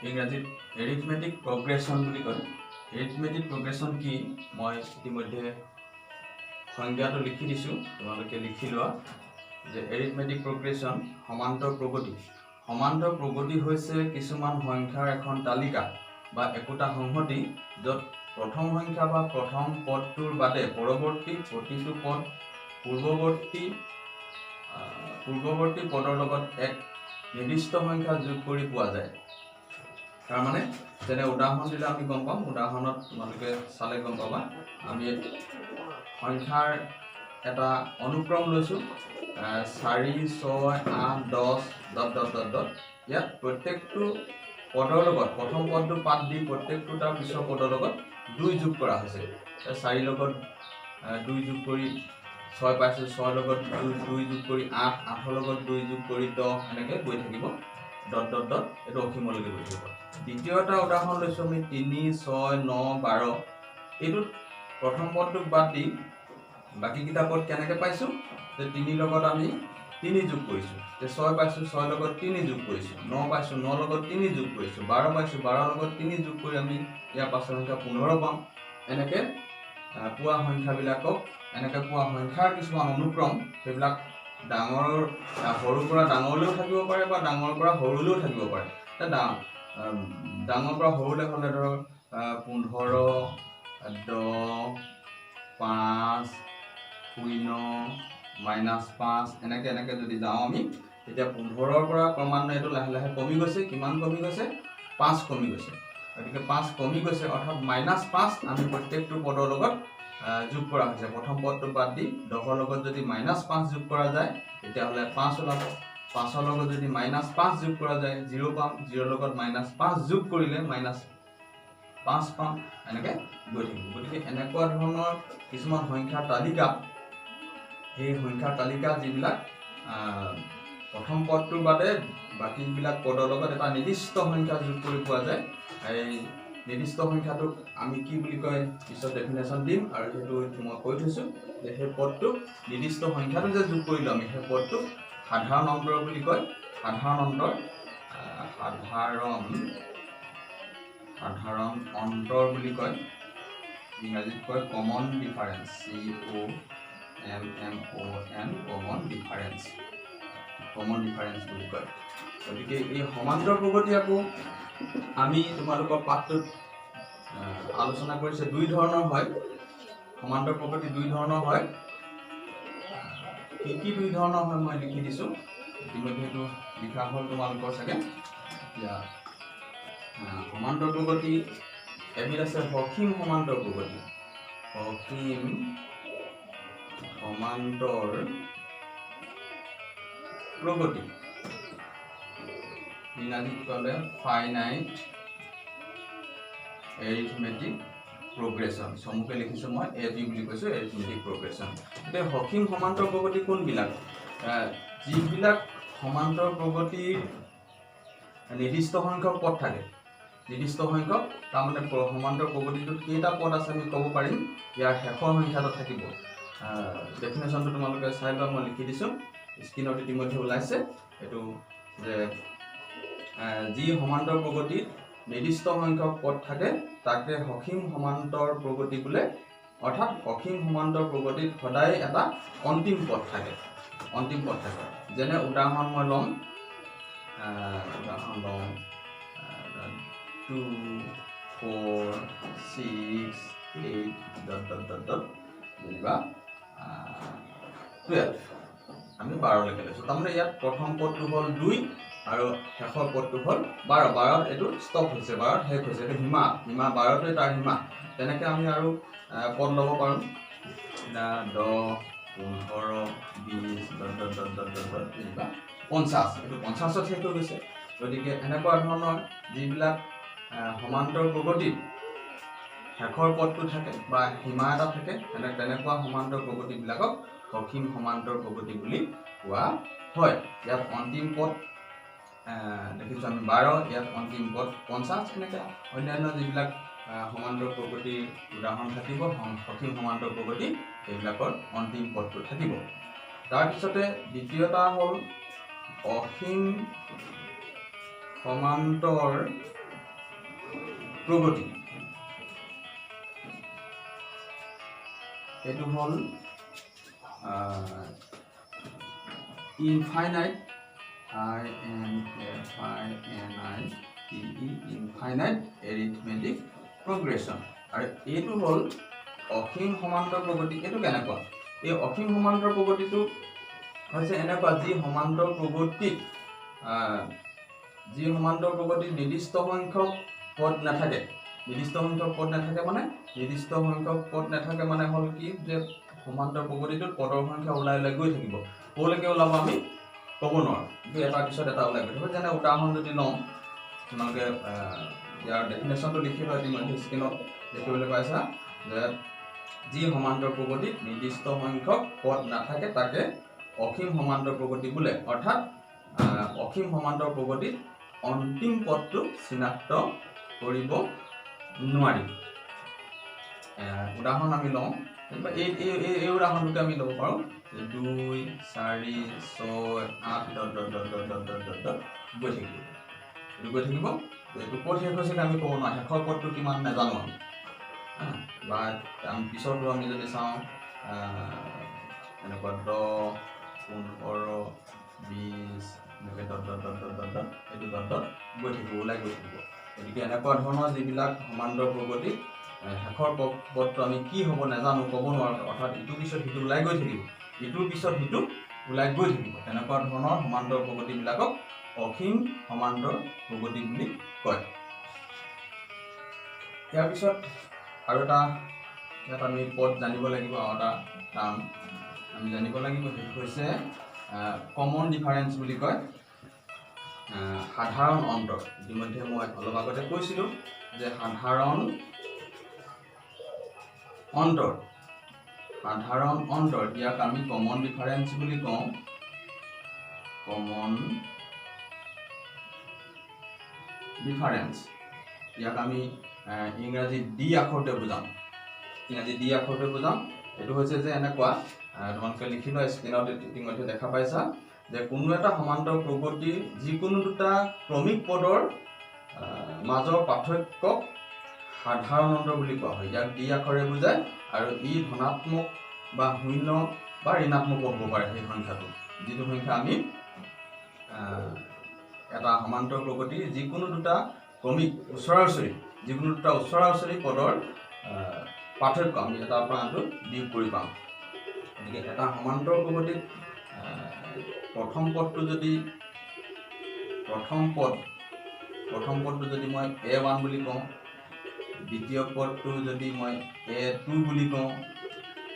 ইংৰাজীত arithmetic progression বুলি কয়। এৰিথমেটিক প্ৰগ্ৰেশ্যন কি মই ইতিমধ্যে সংজ্ঞাটো লিখি দিছোঁ, তোমালোকে লিখি লোৱা যে এৰিথমেটিক প্ৰগ্ৰেশ্যন সমান্তৰ প্ৰগতি। সমান্তৰ প্ৰগতি হৈছে কিছুমান সংখ্যাৰ এখন তালিকা বা একোটা সংহতি য'ত প্ৰথম সংখ্যা বা প্ৰথম পদটোৰ বাদে পৰৱৰ্তী প্ৰতিটো পদ পূৰ্বৱৰ্তী পদৰ লগত এক নিৰ্দিষ্ট সংখ্যা যোগ কৰি পোৱা যায়। তাৰমানে যেনে উদাহৰণ দিলে আমি গম পাম, উদাহৰণত তোমালোকে চালে গম পাবা। আমি সংখ্যাৰ এটা অনুক্ৰম লৈছোঁ 4, 6, 8, 10 ... ইয়াত প্ৰত্যেকটো পদৰ লগত প্ৰথম পদটো পাত দি প্ৰত্যেকটো তাৰ পিছৰ পদৰ লগত 2 যোগ কৰা হৈছে। 4 লগত 2 যোগ কৰি 6 পাইছোঁ, 6 লগত 2 যোগ কৰি 8, 8 লগত 2 যোগ কৰি 10, এনেকৈ গৈ থাকিব এইটো অসীমলৈকে গৈ থাকিব। দ্বিতীয় এটা উদাহৰণ লৈছোঁ আমি 3, 6, 9, 12। এইটোত প্ৰথম পদটোক বাদ দি বাকীকেইটা পদ কেনেকৈ পাইছোঁ যে 3 লগত আমি 3 যোগ কৰিছোঁ, 6 পাইছোঁ, 6 লগত 3 যোগ কৰিছোঁ, 9 পাইছোঁ, 9 লগত 3 যোগ কৰিছোঁ, 12 পাইছোঁ, 12 লগত 3 যোগ কৰি আমি ইয়াৰ পাছৰ সংখ্যা 15 পাম। এনেকৈ পোৱা সংখ্যাবিলাকক এনেকৈ পোৱা সংখ্যাৰ কিছুমান অনুক্ৰম, সেইবিলাক সৰুৰ পৰা ডাঙৰলৈও থাকিব পাৰে বা ডাঙৰৰ পৰা সৰুলৈও থাকিব পাৰে। ডাঙৰ পৰা সৰুলৈ হ'লে ধৰক 15, 10, 5, 0, -5 এনেকৈ যদি যাওঁ আমি, তেতিয়া 15ৰ পৰা ক্ৰমান্বয়ে এইটো লাহে লাহে কমি গৈছে। কিমান কমি গৈছে? 5 কমি গৈছে। গতিকে 5 কমি গৈছে, অৰ্থাৎ -5 আমি প্ৰত্যেকটো পদৰ লগত যোগ কৰা হৈছে। প্ৰথম পদটো বাদ দি 10ৰ লগত যদি -5 যোগ কৰা যায় তেতিয়াহ'লে 5 ওলাব। 5ৰ লগত যদি -5 যোগ কৰা যায় 0 পাম। 0ৰ লগত -5 যোগ কৰিলে -5 পাম। এনেকৈ গৈ থাকিব। গতিকে এনেকুৱা ধৰণৰ কিছুমান সংখ্যাৰ তালিকা, সেই সংখ্যাৰ তালিকা যিবিলাক প্ৰথম পদটোৰ বাদে বাকীবিলাক পদৰ লগত এটা নিৰ্দিষ্ট সংখ্যা যোগ কৰি পোৱা যায়। এই নিৰ্দিষ্ট সংখ্যাটোক আমি কি বুলি কয় পিছত ডেফিনেশ্যন দিম, আৰু সেইটো মই কৈ থৈছোঁ যে সেই পদটোক নিৰ্দিষ্ট সংখ্যাটো যে যোগ কৰিলোঁ আমি, সেই পদটোক সাধাৰণ অন্তৰ বুলি কয়। সাধাৰণ অন্তৰ বুলি কয়। ইংৰাজীত কয় common difference, COMMON, common difference বুলি কয়। গতিকে এই সমান্তৰ প্ৰগতি আকৌ আমি তোমালোকৰ পাঠটোত আলোচনা কৰিছে 2 ধৰণৰ হয়। সমান্তৰ প্ৰগতি 2 ধৰণৰ হয়। কি 2 ধৰণৰ হয় মই লিখি দিছোঁ, ইতিমধ্যে এইটো লিখা হ'ল তোমালোকৰ চাগে। এতিয়া সমান্তৰ প্ৰগতি এবিধ আছে সসীম সমান্তৰ প্ৰগতি। সসীম সমান্তৰ প্ৰগতি, ইংৰাজীত ক'লে ফাইনাইট এৰিথমেটিক প্ৰগ্ৰেশ্যন। চমুকৈ লিখিছোঁ মই AP বুলি কৈছোঁ, এৰিথমেটিক প্ৰগ্ৰেশ্যন। এতিয়া সসীম সমান্তৰ প্ৰগতি কোনবিলাক? যিবিলাক সমান্তৰ প্ৰগতিৰ নিৰ্দিষ্ট সংখ্যক পদ থাকে। নিৰ্দিষ্ট সংখ্যক, তাৰমানে সমান্তৰ প্ৰগতিটোত কেইটা পদ আছে আমি ক'ব পাৰিম, ইয়াৰ শেষৰ সংখ্যাটো থাকিব। ডেফিনেশ্যনটো তোমালোকে চাই লোৱা, মই লিখি দিছোঁ, স্ক্ৰীনত ইতিমধ্যে ওলাইছে। এইটো যে যি সমান্তৰ প্ৰগতিত নিৰ্দিষ্ট সংখ্যক পদ থাকে তাকে সসীম সমান্তৰ প্ৰগতি বোলে। অৰ্থাৎ সসীম সমান্তৰ প্ৰগতিত সদায় এটা অন্তিম পদ থাকে। যেনে উদাহৰণ মই ল'ম, 2, 4, 6, 8 ... যেনিবা 12, আমি 12লৈকে লৈছোঁ। তাৰমানে ইয়াত প্ৰথম পদটো হ'ল 2 আৰু শেষৰ পদটো হ'ল 12। 12ত এইটো ষ্টপ হৈছে, 12ত শেষ হৈছে। এইটো সীমা 12টোৱে তাৰ সীমা। তেনেকৈ আমি আৰু পদ ল'ব পাৰোঁ, 10, 15, 20 ... যেনিবা 50। এইটো 50ত শেষ হৈ গৈছে। গতিকে এনেকুৱা ধৰণৰ যিবিলাক সমান্তৰ প্ৰগতিত শেষৰ পদটো থাকে বা সীমা এটা থাকে, তেনেকুৱা সমান্তৰ প্ৰগতিবিলাকক সসীম সমান্তৰ প্ৰগতি বুলি কোৱা হয়। ইয়াত অন্তিম পদ দেখিছোঁ আমি 12, ইয়াত অন্তিম পদ 50। এনেকৈ অন্যান্য যিবিলাক সমান্তৰ প্ৰগতিৰ উদাহৰণ থাকিব, সসীম সমান্তৰ প্ৰগতি, সেইবিলাকৰ অন্তিম পদটো থাকিব। তাৰপিছতে দ্বিতীয়টা হ'ল অসীম সমান্তৰ প্ৰগতি এইটো হ'ল ইনফাইনাইট ইনফাইনাইট এৰিথমেটিক প্ৰগ্ৰেশ্যন আৰু এইটো হ'ল অসীম সমান্তৰ প্ৰগতি। এইটো কেনেকুৱা? এই অসীম সমান্তৰ প্ৰগতিটো হৈছে এনেকুৱা যি সমান্তৰ প্ৰগতিত নিৰ্দিষ্ট সংখ্যক পদ নাথাকে। নিৰ্দিষ্ট সংখ্যক পদ নাথাকে মানে হ'ল কি যে সমান্তৰ প্ৰগতিটোত পদৰ সংখ্যা ওলাই গৈ থাকিব। ক'লৈকে ওলাব আমি ক'ব নোৱাৰোঁ, কিন্তু এটাৰ পিছত এটা ওলাই গৈ থাকিব। যেনে উদাহৰণ যদি লওঁ, তোমালোকে ইয়াৰ ডেফিনেশ্যনটো লিখি লওঁ ইতিমধ্যে স্ক্ৰীনত দেখিবলৈ পাইছা যে যি সমান্তৰ প্ৰগতিত নিৰ্দিষ্ট সংখ্যক পদ নাথাকে তাকে অসীম সমান্তৰ প্ৰগতি বোলে। অৰ্থাৎ অসীম সমান্তৰ প্ৰগতিত অন্তিম পদটো চিনাক্ত কৰিব নোৱাৰি। উদাহৰণ আমি লওঁ, এই উদাহৰণটোকে আমি ল'ব পাৰোঁ 2 4 6 8 গৈ থাকিব। এইটো ক'ত শেষ হৈছিলে আমি ক'ব নোৱাৰোঁ, শেষৰ পদটো কিমান নাজানো আমি। বা আমি পিছতো আমি যদি চাওঁ এনেকুৱা 10 15 20 এনেকৈ এইটো গৈ থাকিব, ওলাই গৈ থাকিব। গতিকে এনেকুৱা ধৰণৰ যিবিলাক সমান্তৰ প্ৰগতি শেষৰ পদটো আমি কি হ'ব নাজানো, ক'ব নোৱাৰোঁ। অৰ্থাৎ ইটোৰ পিছত সিটো ওলাই গৈ থাকিব, ইটোৰ পিছত সিটো ওলাই গৈ থাকিব। তেনেকুৱা ধৰণৰ সমান্তৰ প্ৰগতিবিলাকক অসীম সমান্তৰ প্ৰগতি বুলি কয়। ইয়াৰ পিছত আৰু এটা ইয়াত আমি পদ জানিব লাগিব, আৰু এটা টাৰ্ম আমি জানিব লাগিব, সেইটো হৈছে কমন ডিফাৰেঞ্চ বুলি কয়, সাধাৰণ অন্তৰ। ইতিমধ্যে মই অলপ আগতে কৈছিলোঁ যে সাধাৰণ অন্তৰ ইয়াক আমি কমন ডিফাৰেঞ্চ বুলি কওঁ। কমন ডিফাৰেঞ্চ ইয়াক আমি ইংৰাজী ডি আখৰতে বুজাম। এইটো হৈছে যে এনেকুৱা, তোমালোকে লিখি লোৱা স্ক্ৰীনত ইতিমধ্যে দেখা পাইছা যে কোনো এটা সমান্তৰ প্ৰগতিৰ যিকোনো দুটা ক্ৰমিক পদৰ মাজৰ পাৰ্থক্যক সাধাৰণ অন্তৰ বুলি কোৱা হয়। ইয়াক ডি আখৰে বুজায় আৰু ই ধনাত্মক বা শূন্য বা ঋণাত্মক হ'ব পাৰে। সেই সংখ্যাটো যিটো সংখ্যা আমি এটা সমান্তৰ প্ৰগতিৰ যিকোনো দুটা ক্ৰমিক ওচৰা-ওচৰি পদৰ পাৰ্থক্য আমি এটাৰ পৰা আনটো বিয়োগ কৰি পাওঁ। গতিকে এটা সমান্তৰ প্ৰগতিত প্ৰথম পদটো যদি মই A1 বুলি কওঁ, দ্বিতীয় পদটো যদি মই A2 বুলি কওঁ,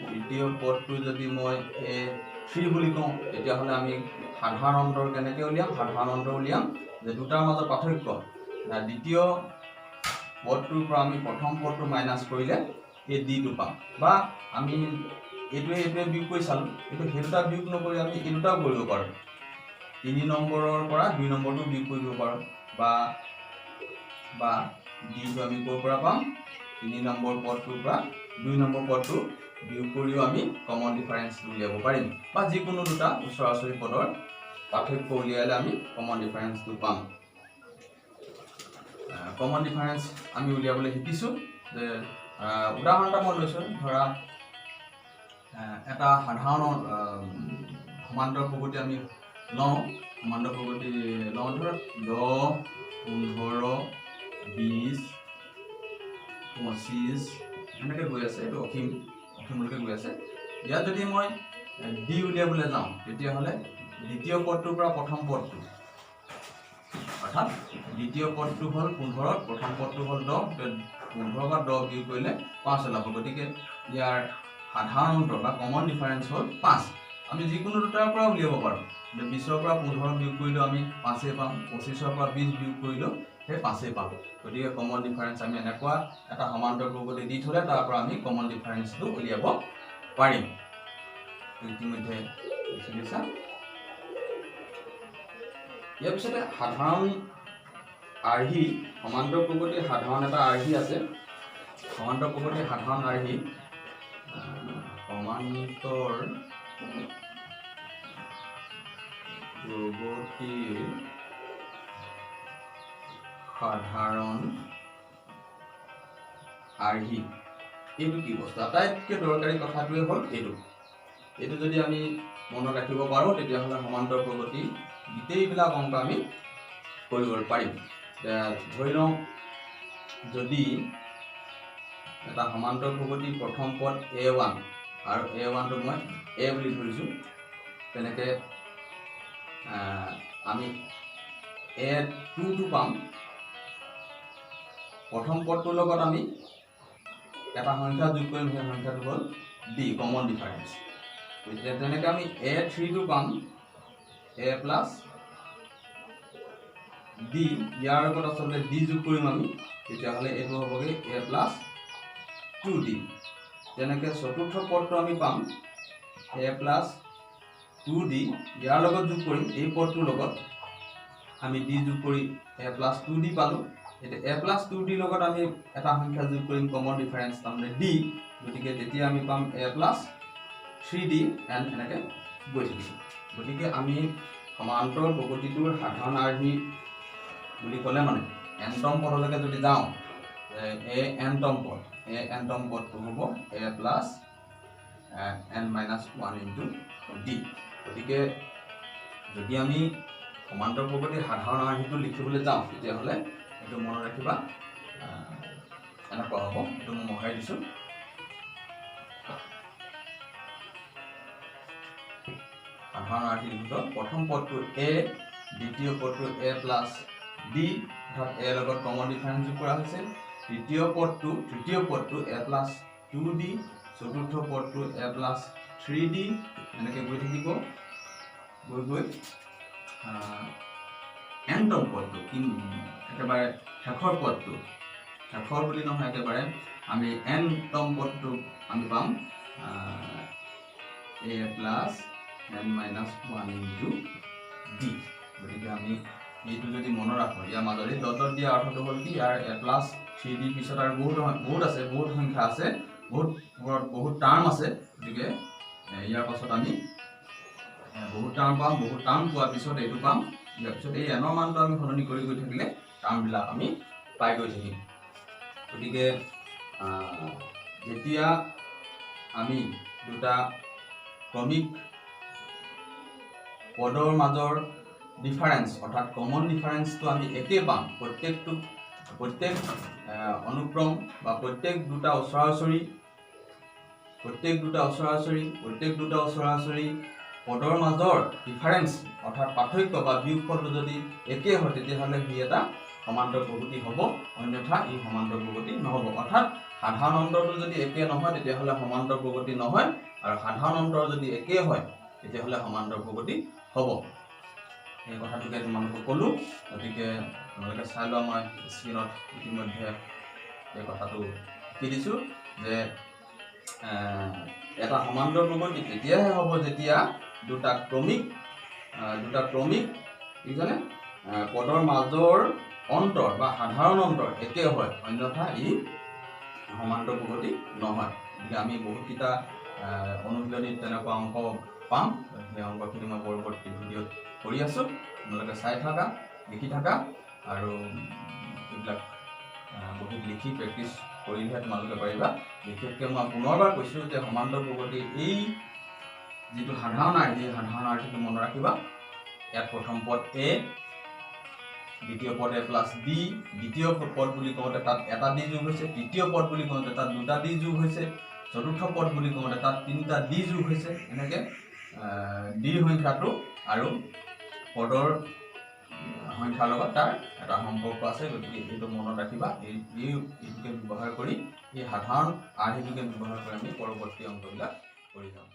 তৃতীয় পদটো যদি মই A3 বুলি কওঁ, তেতিয়াহ'লে আমি সাধাৰণ অন্তৰ কেনেকৈ উলিয়াম? সাধাৰণ অন্তৰ উলিয়াম যে দুটাৰ মাজৰ পাৰ্থক্য দ্বিতীয় পদটোৰ পৰা আমি প্ৰথম পদটো মাইনাছ কৰিলে এই ডিটো পাম। বা আমি এইটোৱে বিয়োগ কৰি চালোঁ, কিন্তু সেই দুটা বিয়োগ নকৰি আমি এই দুটাও কৰিব পাৰোঁ। 3 নম্বৰৰ পৰা 2 নম্বৰটো বিয়োগ কৰিব পাৰোঁ। বা ডিটো আমি ক'ৰ পৰা পাম? 3 নম্বৰ পদটোৰ পৰা 2 নম্বৰ পদটো বিয়োগ কৰিও আমি কমন ডিফাৰেঞ্চটো উলিয়াব পাৰিম। বা যিকোনো দুটা ওচৰা-ওচৰি পদৰ পাৰ্থক্য উলিয়ালে আমি কমন ডিফাৰেঞ্চটো পাম। কমন ডিফাৰেঞ্চ আমি উলিয়াবলৈ শিকিছোঁ যে উদাহৰণ এটা মই লৈছোঁ, ধৰা এটা সাধাৰণ সমান্তৰ প্ৰগতি আমি লওঁ। ধৰক 10 15 20 25 এনেকৈ গৈ আছে। এইটো অসীমলৈকে গৈ আছে। ইয়াত যদি মই ডি উলিয়াবলৈ যাওঁ, তেতিয়াহ'লে দ্বিতীয় পদটোৰ পৰা প্ৰথম পদটো, অৰ্থাৎ দ্বিতীয় পদটো হ'ল 15, প্ৰথম পদটো হ'ল 10, 15 বা 10 বিয়োগ কৰিলে 5 ওলাব। গতিকে ইয়াৰ সাধাৰণ অন্তৰ বা কমন ডিফাৰেঞ্চ হ'ল 5। আমি যিকোনো দুটাৰ পৰা উলিয়াব পাৰোঁ। 20ৰ পৰা 15 বিয়োগ কৰিলেও আমি 5 পাম, 25ৰ পৰা 20 বিয়োগ কৰিলেও সেই 5 পাম। গতিকে কমন ডিফাৰেঞ্চ আমি এনেকুৱা এটা সমান্তৰ প্ৰগতি দি থ'লে তাৰ পৰা আমি কমন ডিফাৰেঞ্চটো উলিয়াব পাৰিম। ইতিমধ্যে লিখি লৈছা। ইয়াৰ পিছতে সাধাৰণ আৰ্হি, সমান্তৰ প্ৰগতিৰ সাধাৰণ এটা আৰ্হি আছে। সমান্তৰ প্ৰগতিৰ সাধাৰণ আৰ্হি সমান্তৰ প্ৰগতিৰ সাধাৰণ আৰ্হি এইটো কি বস্তু আটাইতকৈ দৰকাৰী কথাটোৱে হ'ল এইটো যদি আমি মনত ৰাখিব পাৰোঁ তেতিয়াহ'লে সমান্তৰ প্ৰগতি গোটেইবিলাক অংক আমি কৰিব পাৰিম। ধৰি লওঁ যদি এটা সমান্তৰ প্ৰগতি প্ৰথম পদ A1 আৰু A1টো মই A বুলি ধৰিছোঁ, তেনেকৈ আমি A2টো পাম। প্ৰথম পদটোৰ লগত আমি এটা সংখ্যা যোগ কৰিম, সেই সংখ্যাটো হ'ল D, কমন ডিফাৰেঞ্চ। এতিয়া তেনেকৈ আমি A3টো পাম, A প্লাছ D, ইয়াৰ লগত আচলতে D যোগ কৰিম আমি, তেতিয়াহ'লে এইটো হ'বগৈ A প্লাছ 2D। তেনেকৈ চতুৰ্থ পদটো আমি পাম A প্লাছ 2D, ইয়াৰ লগত যোগ কৰিম এই পদটোৰ লগত আমি D যোগ কৰি A প্লাছ 2D পালোঁ। এতিয়া A প্লাছ 2D লগত আমি এটা সংখ্যা যোগ কৰিম কমন ডিফাৰেঞ্চ তাৰমানে D, গতিকে তেতিয়া আমি পাম A প্লাছ 3D এণ্ড এনেকৈ গৈ থাকিব। গতিকে আমি সমান্তৰ প্ৰগতিটোৰ সাধাৰণ আৰ্হি বুলি ক'লে মানে এনতম পদলৈকে যদি যাওঁ, এনতম পদটো হ'ব A plus n-1 into D। গতিকে যদি আমি সমান্তৰ প্ৰগতিৰ সাধাৰণ আৰ্হিটো লিখিবলৈ যাওঁ তেতিয়াহ'লে এইটো মনত ৰাখিবা, এনেকুৱা হ'ব। এইটো মই মহাই দিছোঁ। সাধাৰণ আৰ্হিৰ ভিতৰত প্ৰথম পদটো A, দ্বিতীয় পদটো A প্লাছ D, অৰ্থাৎ A লগত কমন ডিফাৰেঞ্চ যোগ কৰা হৈছে। তৃতীয় পদটো A প্লাছ 2D, চতুৰ্থ পদটো A প্লাছ 3D, এনেকৈ গৈ থাকিব। গৈ এনতম পদটো একেবাৰে শেষৰ বুলি নহয়, একেবাৰে আমি এনতম পদটো আমি পাম A plus n-1 into D। গতিকে আমি এইটো যদি মনত ৰাখোঁ, ইয়াৰ মাজতে ডট দিয়া অৰ্থটো হ'ল কি, ইয়াৰ A প্লাছ 3D পিছত আৰু বহুত সংখ্যা আছে, বহুত টাৰ্ম আছে। গতিকে ইয়াৰ পাছত আমি বহুত টাৰ্ম পাম, বহুত টাৰ্ম পোৱাৰ পিছত এইটো পাম, ইয়াৰ পিছত এই এনৰ মানটো আমি সলনি কৰি গৈ থাকিলে টাৰ্মবিলাক আমি পাই গৈ থাকিম। গতিকে যেতিয়া আমি দুটা ক্ৰমিক পদৰ মাজৰ ডিফাৰেঞ্চ অৰ্থাৎ কমন ডিফাৰেঞ্চটো আমি একে পাম, প্ৰত্যেক অনুক্ৰম বা প্ৰত্যেক দুটা ওচৰাওচৰি পদৰ মাজৰ ডিফাৰেঞ্চ অৰ্থাৎ পাৰ্থক্য বা বিয়োগফলটো যদি একে হয় তেতিয়াহ'লে সি এটা সমান্তৰ প্ৰগতি হ'ব, অন্যথা ই সমান্তৰ প্ৰগতি নহ'ব। অৰ্থাৎ সাধাৰণ অন্তৰটো যদি একে নহয় তেতিয়াহ'লে সমান্তৰ প্ৰগতি নহয়, আৰু সাধাৰণ অন্তৰ যদি একে হয় তেতিয়াহ'লে সমান্তৰ প্ৰগতি হ'ব। এই কথাটোকে তোমালোকক ক'লোঁ। গতিকে তোমালোকে চাই লোৱা, মই স্ক্ৰীণত ইতিমধ্যে এই কথাটো লিখি দিছোঁ যে এটা সমান্তৰ প্ৰগতি তেতিয়াহে হ'ব যেতিয়া দুটা ক্ৰমিক পদৰ মাজৰ অন্তৰ বা সাধাৰণ অন্তৰ একে হয়, অন্যথা ই সমান্তৰ প্ৰগতি নহয়। গতিকে আমি বহুতকেইটা অনুশীলনীত তেনেকুৱা অংক পাম, সেই অংকখিনি মই পৰৱৰ্তী ভিডিঅ'ত কৰি আছোঁ। তোমালোকে চাই থাকা, লিখি থাকা, আৰু এইবিলাক বহীত লিখি প্ৰেক্টিচ কৰিলেহে তোমালোকে পাৰিবা। বিশেষকৈ মই পুনৰবাৰ কৈছোঁ যে সমান্তৰ প্ৰগতিৰ এই যিটো সাধাৰণ আৰ্হি, সাধাৰণ আৰ্হিটো মনত ৰাখিবা। ইয়াত প্ৰথম পদ A, দ্বিতীয় পদ A প্লাছ D, দ্বিতীয় পদ বুলি কওঁতে তাত এটা D যোগ হৈছে, তৃতীয় পদ বুলি কওঁতে তাত দুটা D যোগ হৈছে, চতুৰ্থ পদ বুলি কওঁতে তাত তিনিটা D যোগ হৈছে। এনেকৈ D সংখ্যাটো আৰু পদৰ সংখ্যাৰ লগত তাৰ এটা সম্পৰ্ক আছে। গতিকে এইটো মনত ৰাখিবা। এইটোকে ব্যৱহাৰ কৰি, এই সাধাৰণ আৰ্হিটোকে ব্যৱহাৰ কৰি আমি পৰৱৰ্তী অংকবিলাক কৰি যাম।